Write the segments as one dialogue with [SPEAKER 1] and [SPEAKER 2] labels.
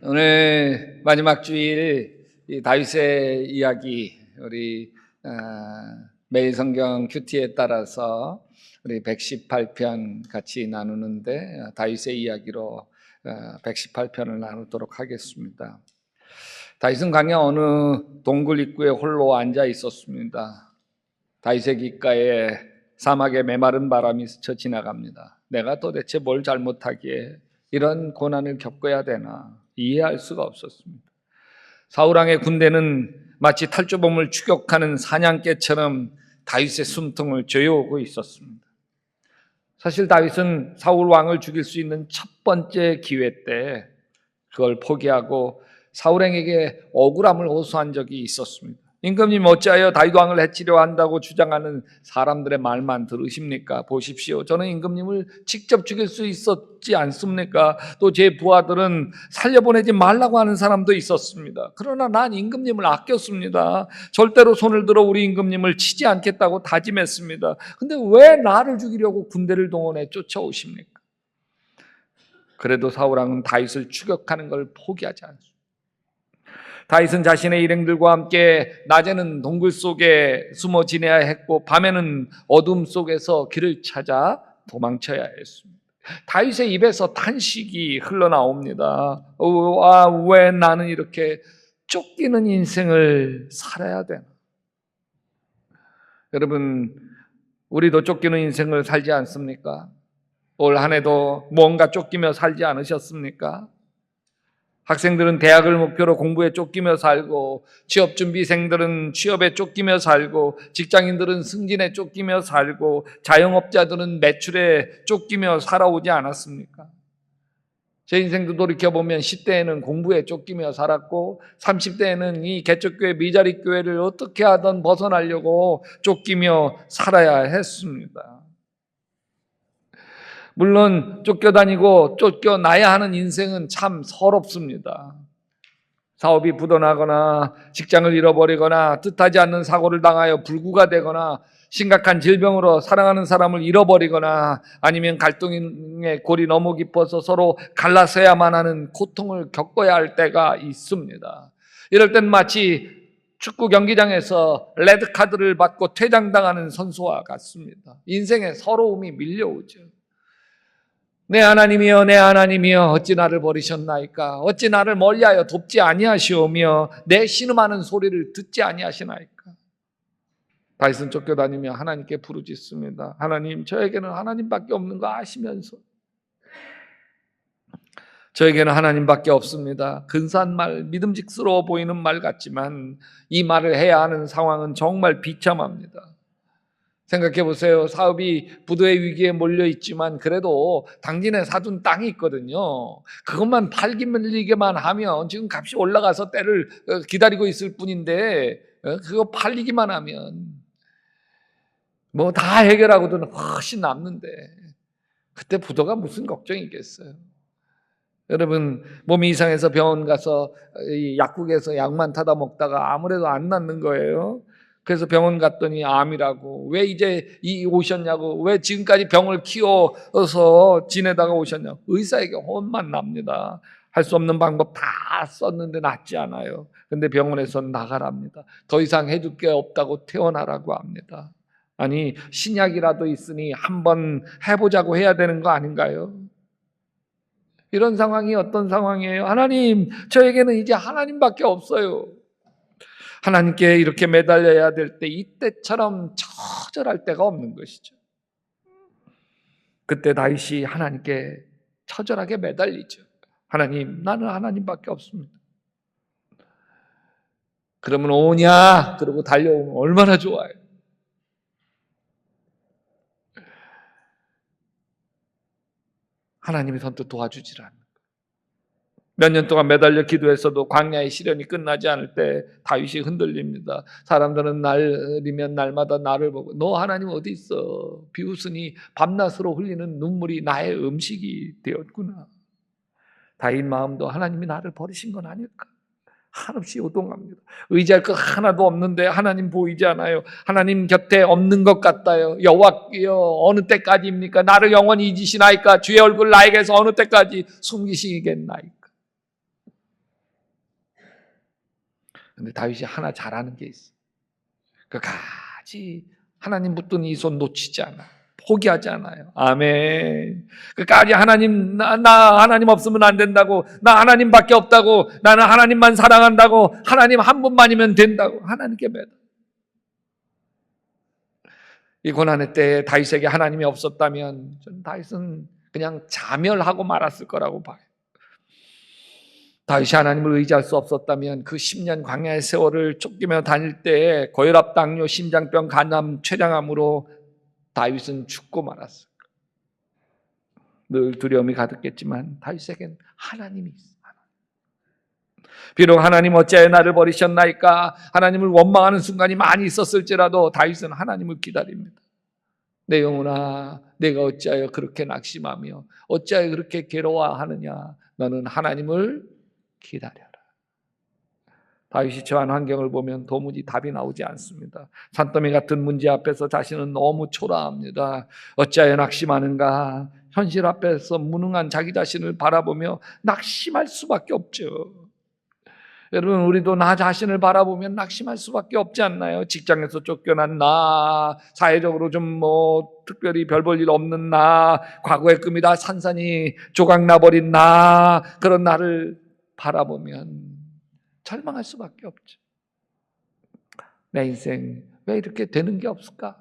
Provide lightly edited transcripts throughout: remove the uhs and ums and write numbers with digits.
[SPEAKER 1] 오늘 마지막 주일 이 다윗의 이야기 우리 매일 성경 큐티에 따라서 우리 118편 같이 나누는데 다윗의 이야기로 118편을 나누도록 하겠습니다. 다윗은 강야 어느 동굴 입구에 홀로 앉아 있었습니다. 다윗의 귓가에 사막의 메마른 바람이 스쳐 지나갑니다. 내가 도대체 뭘 잘못하기에 이런 고난을 겪어야 되나 이해할 수가 없었습니다. 사울왕의 군대는 마치 탈주범을 추격하는 사냥개처럼 다윗의 숨통을 조여오고 있었습니다. 사실 다윗은 사울왕을 죽일 수 있는 첫 번째 기회 때 그걸 포기하고 사울왕에게 억울함을 호소한 적이 있었습니다. 임금님 어찌하여 다윗 왕을 해치려 한다고 주장하는 사람들의 말만 들으십니까? 보십시오. 저는 임금님을 직접 죽일 수 있었지 않습니까? 또 제 부하들은 살려보내지 말라고 하는 사람도 있었습니다. 그러나 난 임금님을 아꼈습니다. 절대로 손을 들어 우리 임금님을 치지 않겠다고 다짐했습니다. 근데 왜 나를 죽이려고 군대를 동원해 쫓아오십니까? 그래도 사울왕은 다윗을 추격하는 걸 포기하지 않습니다. 다윗은 자신의 일행들과 함께 낮에는 동굴 속에 숨어 지내야 했고 밤에는 어둠 속에서 길을 찾아 도망쳐야 했습니다. 다윗의 입에서 탄식이 흘러나옵니다. 왜 나는 이렇게 쫓기는 인생을 살아야 되나? 여러분, 우리도 쫓기는 인생을 살지 않습니까? 올 한 해도 뭔가 쫓기며 살지 않으셨습니까? 학생들은 대학을 목표로 공부에 쫓기며 살고, 취업준비생들은 취업에 쫓기며 살고, 직장인들은 승진에 쫓기며 살고, 자영업자들은 매출에 쫓기며 살아오지 않았습니까? 제 인생도 돌이켜보면 10대에는 공부에 쫓기며 살았고 30대에는 이 개척교회 미자리 교회를 어떻게 하든 벗어나려고 쫓기며 살아야 했습니다. 물론 쫓겨다니고 쫓겨나야 하는 인생은 참 서럽습니다. 사업이 부도나거나 직장을 잃어버리거나 뜻하지 않는 사고를 당하여 불구가 되거나 심각한 질병으로 사랑하는 사람을 잃어버리거나 아니면 갈등의 골이 너무 깊어서 서로 갈라서야만 하는 고통을 겪어야 할 때가 있습니다. 이럴 땐 마치 축구 경기장에서 레드카드를 받고 퇴장당하는 선수와 같습니다. 인생의 서러움이 밀려오죠. 내 하나님이여 내 하나님이여 어찌 나를 버리셨나이까? 어찌 나를 멀리하여 돕지 아니하시오며 내 신음하는 소리를 듣지 아니하시나이까? 다윗은 쫓겨다니며 하나님께 부르짖습니다. 하나님, 저에게는 하나님밖에 없는 거 아시면서 저에게는 하나님밖에 없습니다. 근사한 말, 믿음직스러워 보이는 말 같지만 이 말을 해야 하는 상황은 정말 비참합니다. 생각해 보세요. 사업이 부도의 위기에 몰려 있지만 그래도 당진에 사둔 땅이 있거든요. 그것만 팔기만 하면 지금 값이 올라가서 때를 기다리고 있을 뿐인데 그거 팔리기만 하면 뭐 다 해결하고도 훨씬 남는데 그때 부도가 무슨 걱정이겠어요. 여러분 몸이 이상해서 병원 가서 약국에서 약만 타다 먹다가 아무래도 안 낫는 거예요. 그래서 병원 갔더니 암이라고. 왜 이제 오셨냐고. 왜 지금까지 병을 키워서 지내다가 오셨냐고. 의사에게 혼만 납니다. 할 수 없는 방법 다 썼는데 낫지 않아요. 근데 병원에서는 나가랍니다. 더 이상 해줄 게 없다고 퇴원하라고 합니다. 아니 신약이라도 있으니 한번 해보자고 해야 되는 거 아닌가요? 이런 상황이 어떤 상황이에요? 하나님, 저에게는 이제 하나님밖에 없어요. 하나님께 이렇게 매달려야 될 때 이때처럼 처절할 때가 없는 것이죠. 그때 다윗이 하나님께 처절하게 매달리죠. 하나님, 나는 하나님밖에 없습니다. 그러면 오냐? 그러고 달려오면 얼마나 좋아요. 하나님이 선뜻 도와주질 않는 거예요. 몇 년 동안 매달려 기도했어도 광야의 시련이 끝나지 않을 때 다윗이 흔들립니다. 사람들은 날이면 날마다 나를 보고 너 하나님 어디 있어? 비웃으니 밤낮으로 흘리는 눈물이 나의 음식이 되었구나. 다윗 마음도 하나님이 나를 버리신 건 아닐까? 한없이 요동합니다. 의지할 것 하나도 없는데 하나님 보이지 않아요. 하나님 곁에 없는 것 같아요. 여호와여 어느 때까지입니까? 나를 영원히 잊으시나이까? 주의 얼굴 나에게서 어느 때까지 숨기시겠나이까? 근데 다윗이 하나 잘하는 게 있어. 끝까지 하나님 붙든 이 손 놓치지 않아. 포기하지 않아요. 아멘. 끝까지 하나님, 나 하나님 없으면 안 된다고, 나 하나님밖에 없다고, 나는 하나님만 사랑한다고, 하나님 한 분만이면 된다고, 하나님께 매달. 이 고난의 때에 다윗에게 하나님이 없었다면 저는 다윗은 그냥 자멸하고 말았을 거라고 봐요. 다윗이 하나님을 의지할 수 없었다면 그 10년 광야의 세월을 쫓기며 다닐 때에 고혈압, 당뇨, 심장병, 간암, 췌장암으로 다윗은 죽고 말았어요. 늘 두려움이 가득했지만 다윗에겐 하나님이 있어요. 비록 하나님 어찌하여 나를 버리셨나이까, 하나님을 원망하는 순간이 많이 있었을지라도 다윗은 하나님을 기다립니다. 내 영혼아, 내가 어찌하여 그렇게 낙심하며 어찌하여 그렇게 괴로워하느냐, 너는 하나님을 기다려라. 다윗이 처한 환경을 보면 도무지 답이 나오지 않습니다. 산더미 같은 문제 앞에서 자신은 너무 초라합니다. 어찌하여 낙심하는가? 현실 앞에서 무능한 자기 자신을 바라보며 낙심할 수밖에 없죠. 여러분, 우리도 나 자신을 바라보면 낙심할 수밖에 없지 않나요? 직장에서 쫓겨난 나, 사회적으로 좀 특별히 별 볼 일 없는 나, 과거의 꿈이 다 산산이 조각나버린 나, 그런 나를 바라보면 절망할 수밖에 없죠. 내 인생 왜 이렇게 되는 게 없을까?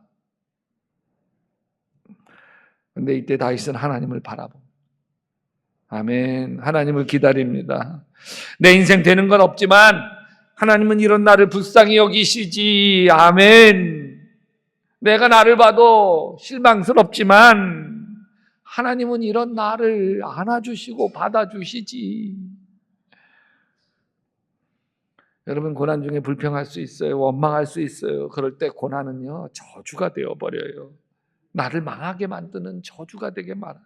[SPEAKER 1] 근데 이때 다윗은 하나님을 바라봅니다. 아멘. 하나님을 기다립니다. 내 인생 되는 건 없지만 하나님은 이런 나를 불쌍히 여기시지. 아멘. 내가 나를 봐도 실망스럽지만 하나님은 이런 나를 안아주시고 받아주시지. 여러분, 고난 중에 불평할 수 있어요. 원망할 수 있어요. 그럴 때 고난은요, 저주가 되어버려요. 나를 망하게 만드는 저주가 되게 말아요.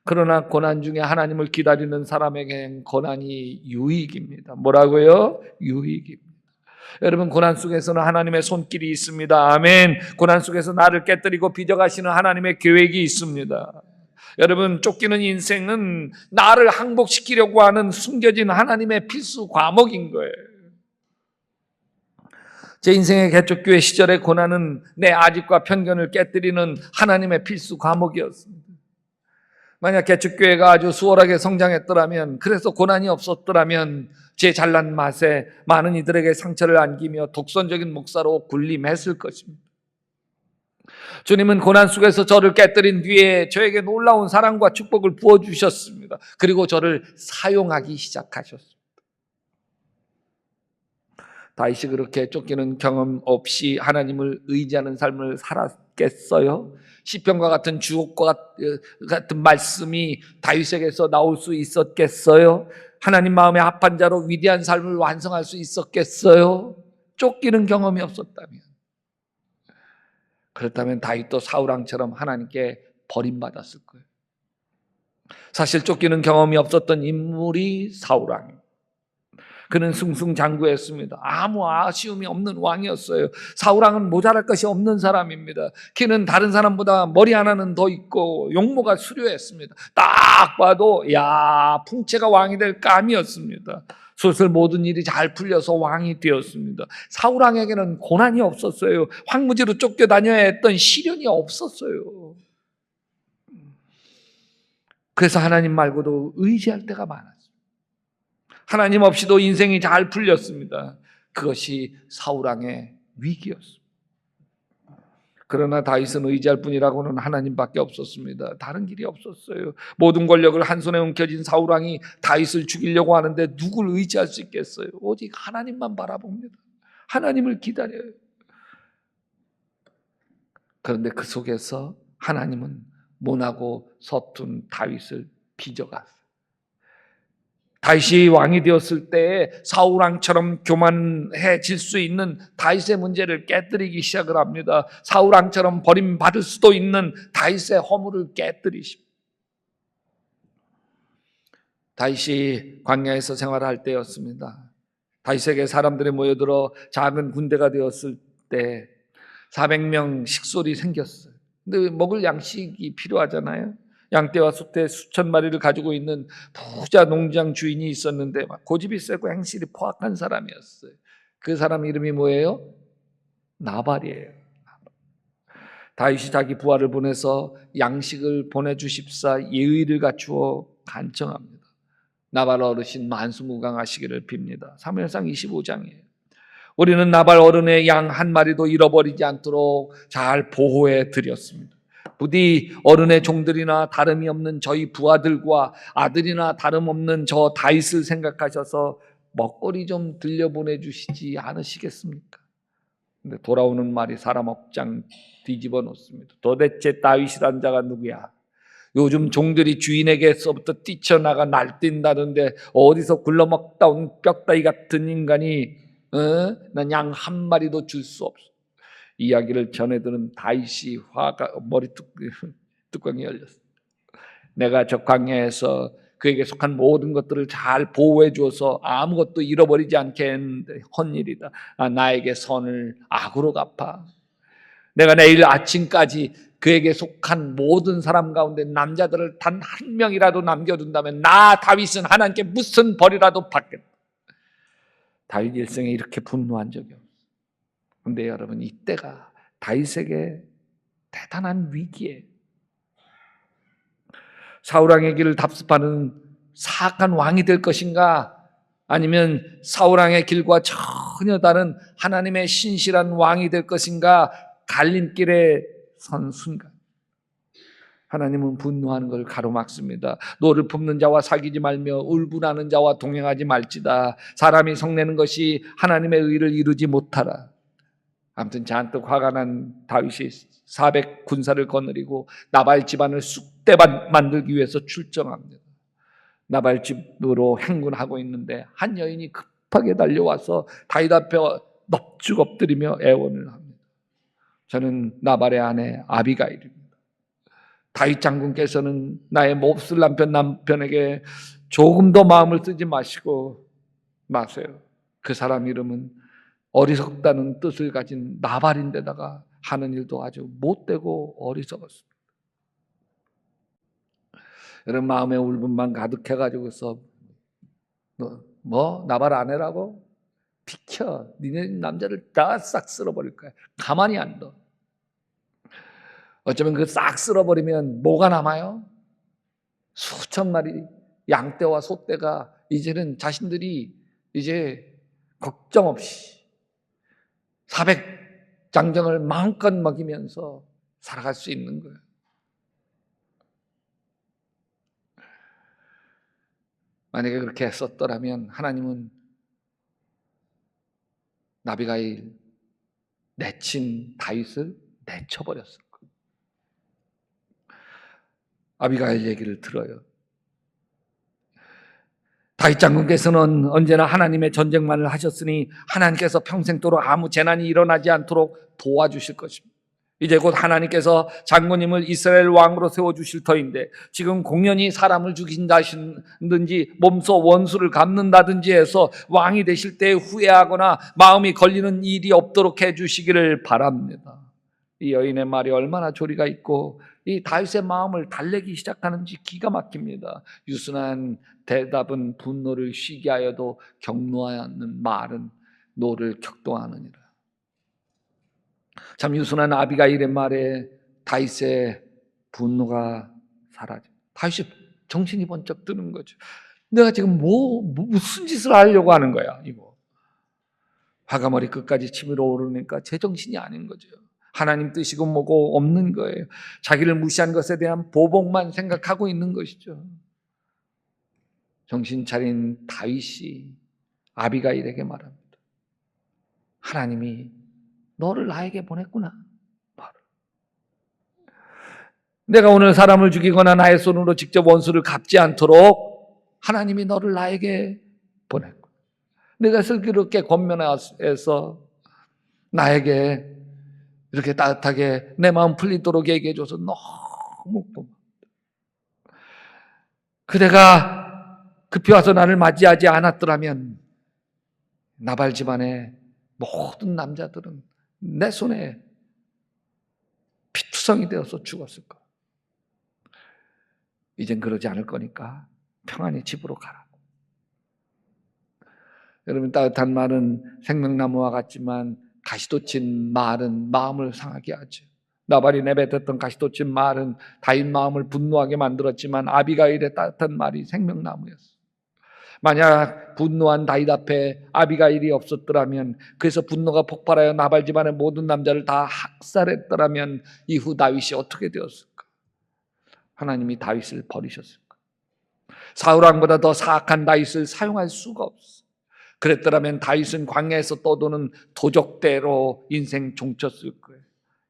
[SPEAKER 1] 그러나 고난 중에 하나님을 기다리는 사람에게는 고난이 유익입니다. 뭐라고요? 유익입니다. 여러분, 고난 속에서는 하나님의 손길이 있습니다. 아멘. 고난 속에서 나를 깨뜨리고 빚어가시는 하나님의 계획이 있습니다. 여러분, 쫓기는 인생은 나를 항복시키려고 하는 숨겨진 하나님의 필수 과목인 거예요. 제 인생의 개척교회 시절의 고난은 내 아집과 편견을 깨뜨리는 하나님의 필수 과목이었습니다. 만약 개척교회가 아주 수월하게 성장했더라면, 그래서 고난이 없었더라면 제 잘난 맛에 많은 이들에게 상처를 안기며 독선적인 목사로 군림했을 것입니다. 주님은 고난 속에서 저를 깨뜨린 뒤에 저에게 놀라운 사랑과 축복을 부어주셨습니다. 그리고 저를 사용하기 시작하셨습니다. 다윗이 그렇게 쫓기는 경험 없이 하나님을 의지하는 삶을 살았겠어요? 시편과 같은 주옥과 같은 말씀이 다윗에게서 나올 수 있었겠어요? 하나님 마음에 합한 자로 위대한 삶을 완성할 수 있었겠어요? 쫓기는 경험이 없었다면. 그렇다면 다윗도 사울왕처럼 하나님께 버림받았을 거예요. 사실 쫓기는 경험이 없었던 인물이 사울왕입니다. 그는 승승장구했습니다. 아무 아쉬움이 없는 왕이었어요. 사울왕은 모자랄 것이 없는 사람입니다. 그는 다른 사람보다 머리 하나는 더 있고 용모가 수려했습니다. 딱 봐도 풍채가 왕이 될 감이었습니다. 슬슬 모든 일이 잘 풀려서 왕이 되었습니다. 사울왕에게는 고난이 없었어요. 황무지로 쫓겨다녀야 했던 시련이 없었어요. 그래서 하나님 말고도 의지할 때가 많았어요. 하나님 없이도 인생이 잘 풀렸습니다. 그것이 사울왕의 위기였습니다. 그러나 다윗은 의지할 분이라고는 하나님밖에 없었습니다. 다른 길이 없었어요. 모든 권력을 한 손에 움켜쥔 사울왕이 다윗을 죽이려고 하는데 누굴 의지할 수 있겠어요? 오직 하나님만 바라봅니다. 하나님을 기다려요. 그런데 그 속에서 하나님은 모나고 서툰 다윗을 빚어갔어요. 다윗이 왕이 되었을 때 사울왕처럼 교만해질 수 있는 다윗의 문제를 깨뜨리기 시작을 합니다. 사울왕처럼 버림받을 수도 있는 다윗의 허물을 깨뜨리십니다. 다윗이 광야에서 생활할 때였습니다. 다윗에게 사람들이 모여들어 작은 군대가 되었을 때 400명 식솔이 생겼어요. 근데 먹을 양식이 필요하잖아요. 양떼와 소떼 수천 마리를 가지고 있는 부자 농장 주인이 있었는데 고집이 세고 행실이 포악한 사람이었어요. 그 사람 이름이 뭐예요? 나발이에요. 다윗이 자기 부하를 보내서 양식을 보내주십사 예의를 갖추어 간청합니다. 나발 어르신 만수무강하시기를 빕니다. 사무엘상 25장이에요. 우리는 나발 어른의 양 한 마리도 잃어버리지 않도록 잘 보호해 드렸습니다. 부디 어른의 종들이나 다름이 없는 저희 부하들과 아들이나 다름없는 저 다윗을 생각하셔서 먹거리 좀 들려보내 주시지 않으시겠습니까? 근데 돌아오는 말이 사람 억장 뒤집어 놓습니다. 도대체 다윗이란 자가 누구야? 요즘 종들이 주인에게서부터 뛰쳐나가 날뛴다는데 어디서 굴러먹다 온 뼈다귀 같은 인간이 난 양 한 마리도 줄 수 없어. 이야기를 전해들은 다윗이 화가 머리 뚜껑이 열렸어. 내가 저 광야에서 그에게 속한 모든 것들을 잘 보호해 주어서 아무것도 잃어버리지 않게 했는데 헛일이다. 나에게 선을 악으로 갚아. 내가 내일 아침까지 그에게 속한 모든 사람 가운데 남자들을 단 한 명이라도 남겨둔다면 나 다윗은 하나님께 무슨 벌이라도 받겠다. 다윗 일생에 이렇게 분노한 적이 없어요. 그런데 여러분, 이때가 다윗에게 대단한 위기예요. 사울왕의 길을 답습하는 사악한 왕이 될 것인가, 아니면 사울왕의 길과 전혀 다른 하나님의 신실한 왕이 될 것인가, 갈림길에 선 순간 하나님은 분노하는 걸 가로막습니다. 노를 품는 자와 사귀지 말며 울분하는 자와 동행하지 말지다. 사람이 성내는 것이 하나님의 의를 이루지 못하라. 아무튼 잔뜩 화가 난 다윗이 400 군사를 거느리고 나발 집안을 쑥대 만들기 위해서 출정합니다. 나발 집으로 행군하고 있는데 한 여인이 급하게 달려와서 다윗 앞에 넙죽 엎드리며 애원을 합니다. 저는 나발의 아내 아비가일입니다. 다윗 장군께서는 나의 몹쓸 남편에게 조금 더 마음을 쓰지 마세요. 그 사람 이름은 어리석다는 뜻을 가진 나발인데다가 하는 일도 아주 못되고 어리석었습니다. 여러분, 마음의 울분만 가득해가지고서 뭐 나발 아내라고? 비켜, 니네 남자를 다 싹 쓸어버릴 거야. 가만히 안 둬. 어쩌면 그 싹 쓸어버리면 뭐가 남아요? 수천 마리 양떼와 소떼가 이제는 자신들이 이제 걱정 없이 400 장정을 마음껏 먹이면서 살아갈 수 있는 거예요. 만약에 그렇게 했었더라면 하나님은 나비가일 내친 다윗을 내쳐버렸을 거예요. 아비가일 얘기를 들어요. 다윗 장군께서는 언제나 하나님의 전쟁만을 하셨으니 하나님께서 평생도록 아무 재난이 일어나지 않도록 도와주실 것입니다. 이제 곧 하나님께서 장군님을 이스라엘 왕으로 세워주실 터인데 지금 공연히 사람을 죽인다든지 몸소 원수를 갚는다든지 해서 왕이 되실 때 후회하거나 마음이 걸리는 일이 없도록 해주시기를 바랍니다. 이 여인의 말이 얼마나 조리가 있고 이 다윗의 마음을 달래기 시작하는지 기가 막힙니다. 유순한 대답은 분노를 쉬게 하여도 격노하는 말은 노를 격동하느니라. 참 유순한 아비가일의 말에 다윗의 분노가 사라져. 다윗이 정신이 번쩍 드는 거죠. 내가 지금 무슨 짓을 하려고 하는 거야, 이거. 화가 머리 끝까지 치밀어 오르니까 제정신이 아닌 거죠. 하나님 뜻이고 뭐고 없는 거예요. 자기를 무시한 것에 대한 보복만 생각하고 있는 것이죠. 정신 차린 다윗이 아비가일에게 말합니다. 하나님이 너를 나에게 보냈구나. 내가 오늘 사람을 죽이거나 나의 손으로 직접 원수를 갚지 않도록 하나님이 너를 나에게 보냈구나. 내가 슬기롭게 권면해서 나에게 이렇게 따뜻하게 내 마음 풀리도록 얘기해줘서 너무 고맙다. 그대가 급히 와서 나를 맞이하지 않았더라면 나발 집안의 모든 남자들은 내 손에 피투성이 되어서 죽었을 거야. 이젠 그러지 않을 거니까 평안히 집으로 가라. 여러분, 따뜻한 말은 생명나무와 같지만 가시돋친 말은 마음을 상하게 하죠. 나발이 내뱉었던 가시돋친 말은 다윗 마음을 분노하게 만들었지만 아비가일의 따뜻한 말이 생명나무였어요. 만약 분노한 다윗 앞에 아비가일이 없었더라면, 그래서 분노가 폭발하여 나발 집안의 모든 남자를 다 학살했더라면 이후 다윗이 어떻게 되었을까? 하나님이 다윗을 버리셨을까? 사울 왕보다 더 사악한 다윗을 사용할 수가 없어. 그랬더라면 다윗은 광야에서 떠도는 도적대로 인생 종쳤을 거예요.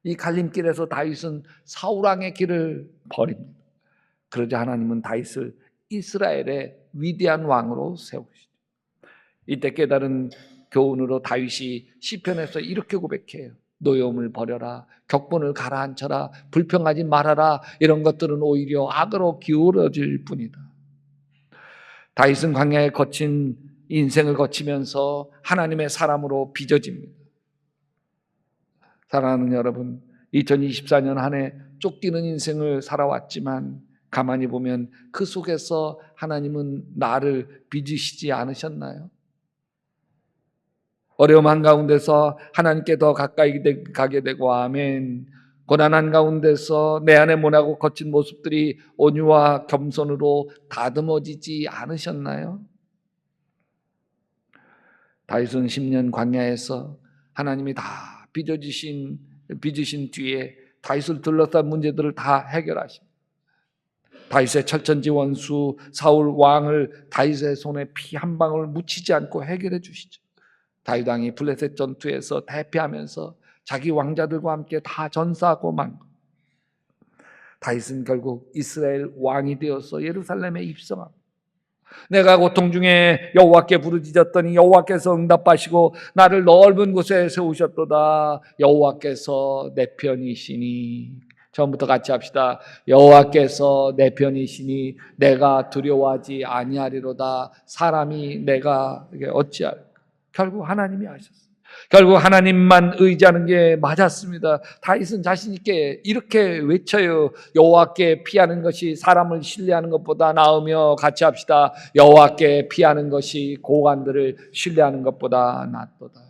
[SPEAKER 1] 이 갈림길에서 다윗은 사울 왕의 길을 버립니다. 그러자 하나님은 다윗을 이스라엘의 위대한 왕으로 세우시죠. 이때 깨달은 교훈으로 다윗이 시편에서 이렇게 고백해요. 노여움을 버려라, 격분을 가라앉혀라, 불평하지 말아라. 이런 것들은 오히려 악으로 기울어질 뿐이다. 다윗은 광야에 거친 인생을 거치면서 하나님의 사람으로 빚어집니다. 사랑하는 여러분, 2024년 한 해 쫓기는 인생을 살아왔지만 가만히 보면 그 속에서 하나님은 나를 빚으시지 않으셨나요? 어려움 한가운데서 하나님께 더 가까이 가게 되고, 아멘. 고난 한가운데서 내 안에 모나고 거친 모습들이 온유와 겸손으로 다듬어지지 않으셨나요? 다윗은 10년 광야에서 하나님이 다 빚으신 뒤에 다윗을 둘러싼 문제들을 다 해결하십니다. 다윗의 철천지 원수 사울 왕을 다윗의 손에 피 한 방울 묻히지 않고 해결해 주시죠. 다윗 왕이 블레셋 전투에서 대피하면서 자기 왕자들과 함께 다 전사하고 만 다윗은 결국 이스라엘 왕이 되어서 예루살렘에 입성합니다. 내가 고통 중에 여호와께 부르짖었더니 여호와께서 응답하시고 나를 넓은 곳에 세우셨도다. 여호와께서 내 편이시니. 처음부터 같이 합시다. 여호와께서 내 편이시니 내가 두려워하지 아니하리로다. 사람이 내가 어찌할까? 결국 하나님이 하셨어요. 결국 하나님만 의지하는 게 맞았습니다. 다윗은 자신 있게 이렇게 외쳐요. 여호와께 피하는 것이 사람을 신뢰하는 것보다 나으며, 같이 합시다. 여호와께 피하는 것이 고관들을 신뢰하는 것보다 낫도다.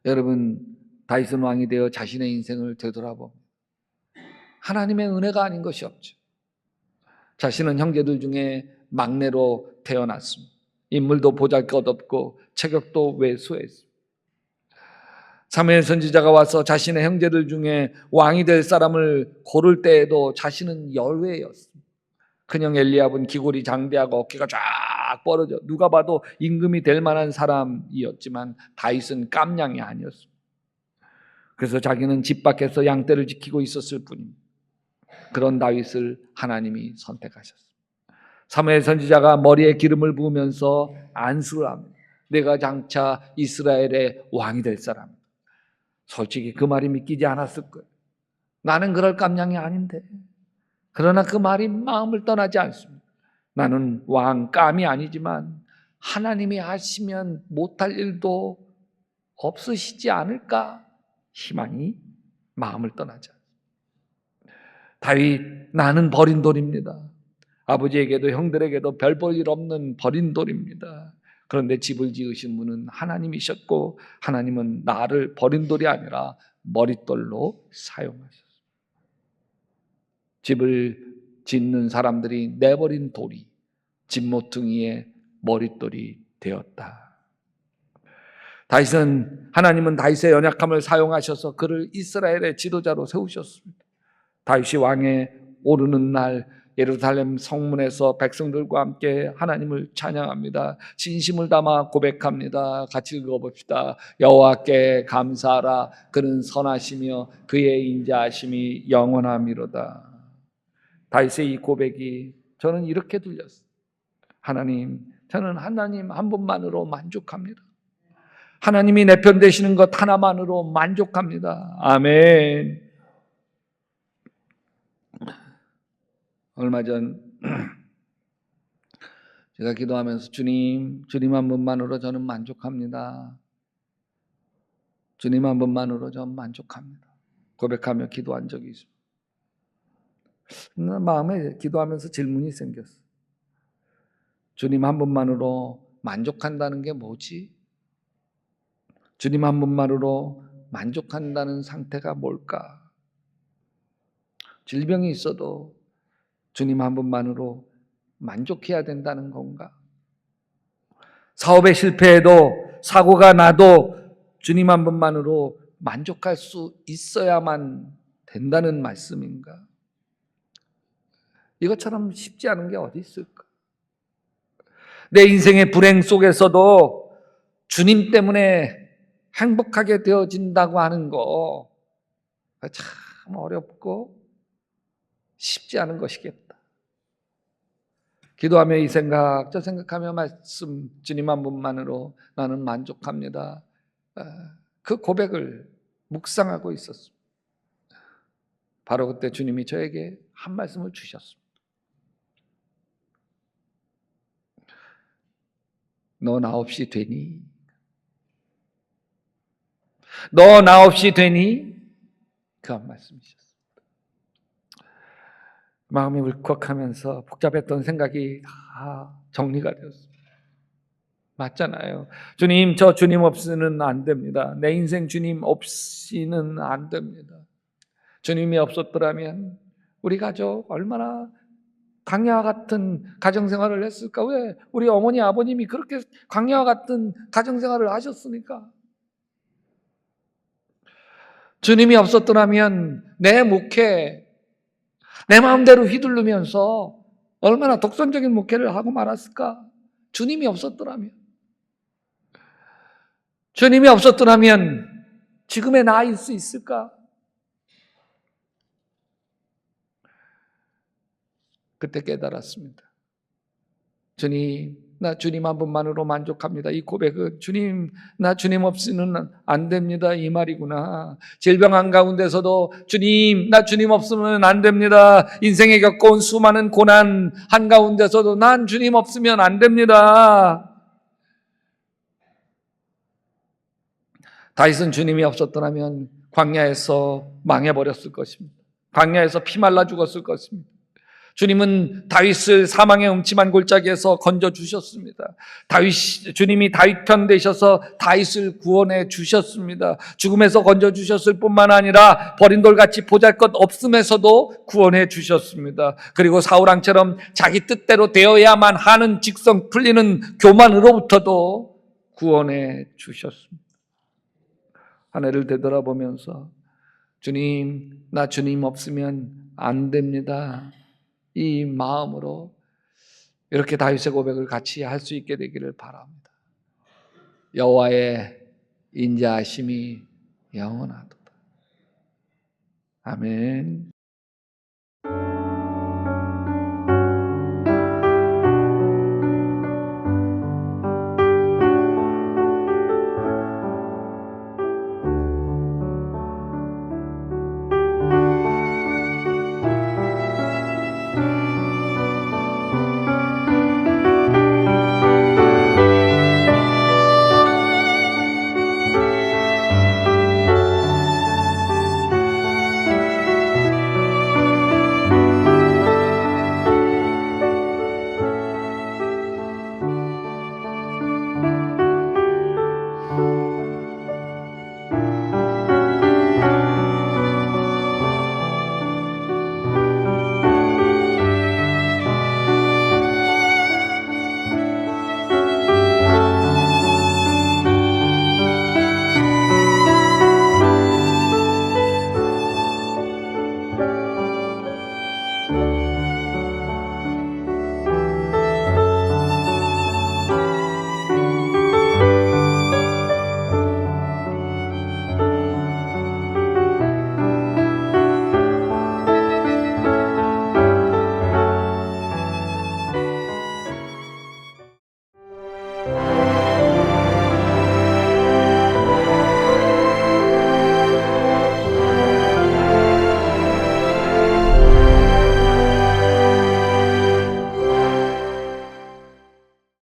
[SPEAKER 1] 여러분, 다윗은 왕이 되어 자신의 인생을 되돌아보면 하나님의 은혜가 아닌 것이 없죠. 자신은 형제들 중에 막내로 태어났습니다. 인물도 보잘것없고 체격도 왜소했습니다. 사무엘 선지자가 와서 자신의 형제들 중에 왕이 될 사람을 고를 때에도 자신은 열외였습니다. 큰형 엘리압은 기골이 장대하고 어깨가 쫙 벌어져 누가 봐도 임금이 될 만한 사람이었지만 다윗은 깜냥이 아니었습니다. 그래서 자기는 집 밖에서 양떼를 지키고 있었을 뿐입니다. 그런 다윗을 하나님이 선택하셨습니다. 사무엘 선지자가 머리에 기름을 부으면서 안수를 합니다. 내가 장차 이스라엘의 왕이 될 사람. 솔직히 그 말이 믿기지 않았을 거예요. 나는 그럴 깜냥이 아닌데. 그러나 그 말이 마음을 떠나지 않습니다. 나는 왕감이 아니지만 하나님이 하시면 못할 일도 없으시지 않을까 희망이 마음을 떠나지 않습니다. 다윗, 나는 버린 돌입니다. 아버지에게도 형들에게도 별 볼 일 없는 버린 돌입니다. 그런데 집을 지으신 분은 하나님이셨고 하나님은 나를 버린 돌이 아니라 머릿돌로 사용하셨습니다. 집을 짓는 사람들이 내버린 돌이 집 모퉁이의 머릿돌이 되었다. 하나님은 다윗의 연약함을 사용하셔서 그를 이스라엘의 지도자로 세우셨습니다. 다윗이 왕에 오르는 날 예루살렘 성문에서 백성들과 함께 하나님을 찬양합니다. 진심을 담아 고백합니다. 같이 읽어봅시다. 여호와께 감사하라. 그는 선하시며 그의 인자하심이 영원함이로다. 다윗의 이 고백이 저는 이렇게 들렸어요. 하나님, 저는 하나님 한 분만으로 만족합니다. 하나님이 내 편 되시는 것 하나만으로 만족합니다. 아멘. 얼마 전 제가 기도하면서 주님 한 분만으로 저는 만족합니다. 주님 한 분만으로 저는 만족합니다. 고백하며 기도한 적이 있습니다. 마음에 기도하면서 질문이 생겼어. 주님 한 분만으로 만족한다는 게 뭐지? 주님 한 분만으로 만족한다는 상태가 뭘까? 질병이 있어도 주님 한 분만으로 만족해야 된다는 건가? 사업에 실패해도 사고가 나도 주님 한 분만으로 만족할 수 있어야만 된다는 말씀인가? 이것처럼 쉽지 않은 게 어디 있을까? 내 인생의 불행 속에서도 주님 때문에 행복하게 되어진다고 하는 거 참 어렵고 쉽지 않은 것이겠다. 기도하며 이 생각, 저 생각하며 말씀 주님 한 분만으로 나는 만족합니다. 그 고백을 묵상하고 있었습니다. 바로 그때 주님이 저에게 한 말씀을 주셨습니다. 너 나 없이 되니? 너 나 없이 되니? 그 한 말씀이셨습니다. 마음이 울컥하면서 복잡했던 생각이 다 정리가 되었습니다. 맞잖아요. 주님, 저 주님 없이는 안 됩니다. 내 인생 주님 없이는 안 됩니다. 주님이 없었더라면 우리 가족 얼마나 광야와 같은 가정생활을 했을까? 왜 우리 어머니 아버님이 그렇게 광야와 같은 가정생활을 하셨으니까? 주님이 없었더라면 내 목회 내 마음대로 휘두르면서 얼마나 독선적인 목회를 하고 말았을까? 주님이 없었더라면 주님이 없었더라면 지금의 나일 수 있을까? 그때 깨달았습니다. 주님, 나 주님 한 분만으로 만족합니다. 이 고백은 주님, 나 주님 없이는 안 됩니다. 이 말이구나. 질병 한가운데서도 주님, 나 주님 없으면 안 됩니다. 인생에 겪어온 수많은 고난 한가운데서도 난 주님 없으면 안 됩니다. 다윗은 주님이 없었더라면 광야에서 망해버렸을 것입니다. 광야에서 피말라 죽었을 것입니다. 주님은 다윗을 사망의 음침한 골짜기에서 건져주셨습니다. 주님이 다윗 편 되셔서 다윗을 구원해 주셨습니다. 죽음에서 건져주셨을 뿐만 아니라 버린 돌같이 보잘것 없음에서도 구원해 주셨습니다. 그리고 사울왕처럼 자기 뜻대로 되어야만 하는 직성 풀리는 교만으로부터도 구원해 주셨습니다. 한 해를 되돌아보면서 주님, 나 주님 없으면 안 됩니다. 이 마음으로 이렇게 다윗의 고백을 같이 할 수 있게 되기를 바랍니다. 여호와의 인자하심이 영원하도다. 아멘.